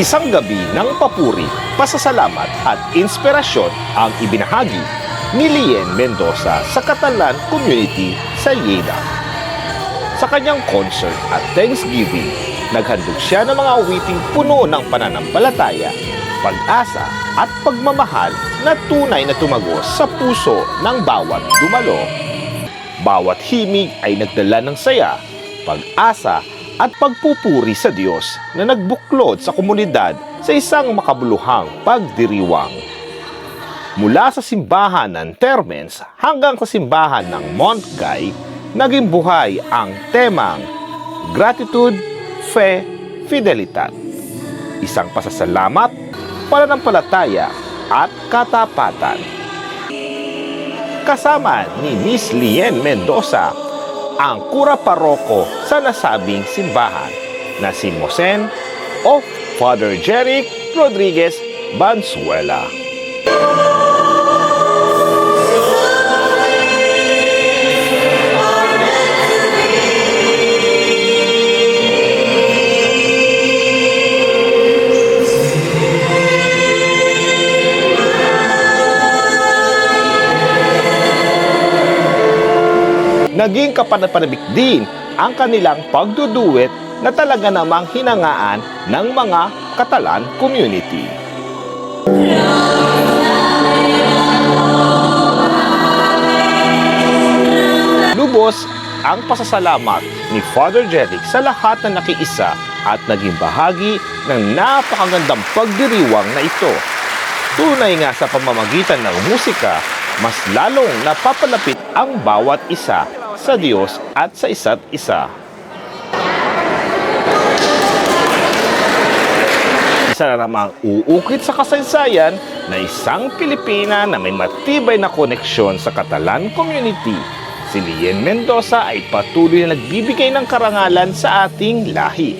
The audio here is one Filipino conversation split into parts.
Isang gabi ng papuri, pasasalamat at inspirasyon ang ibinahagi ni Lien Mendoza sa Catalan community sa Lleida. Sa kanyang concert at Thanksgiving, naghandog siya ng mga awiting puno ng pananampalataya, pag-asa at pagmamahal na tunay na tumagos sa puso ng bawat dumalo. Bawat himig ay nagdala ng saya, pag-asa at pagpupuri sa Diyos na nagbuklod sa komunidad sa isang makabuluhang pagdiriwang. Mula sa simbahan ng Termens hanggang sa simbahan ng Montgay, naging buhay ang temang Gratitude, Fe, Fidelidad. Isang pasasalamat, pananampalataya at katapatan. Kasama ni Miss Lien Mendoza ang kura paroko sa nasabing simbahan na si Mosen o Father Jeric Rodriguez Banzuela. Naging kapanapanabik din ang kanilang pagduduet na talaga namang hinangaan ng mga Catalan community. Lubos ang pasasalamat ni Father Jeric sa lahat na nakiisa at naging bahagi ng napakagandang pagdiriwang na ito. Tunay nga sa pamamagitan ng musika, mas lalong napapalapit ang bawat isa sa Diyos at sa isa't isa. Isa na namang uukit sa kasaysayan na isang Pilipina na may matibay na koneksyon sa Catalan community. Si Lien Mendoza ay patuloy na nagbibigay ng karangalan sa ating lahi.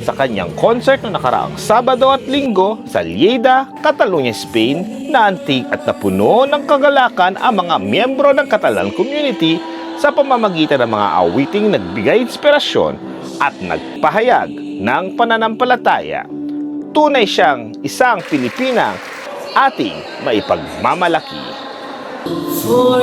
Sa kanyang concert na nakaraang Sabado at Linggo sa Lleida, Catalonia, Spain, na antig at napuno ng kagalakan ang mga miyembro ng Catalan community sa pamamagitan ng mga awiting nagbigay inspirasyon at nagpahayag ng pananampalataya. Tunay siyang isang Pilipinang ating maipagmamalaki. For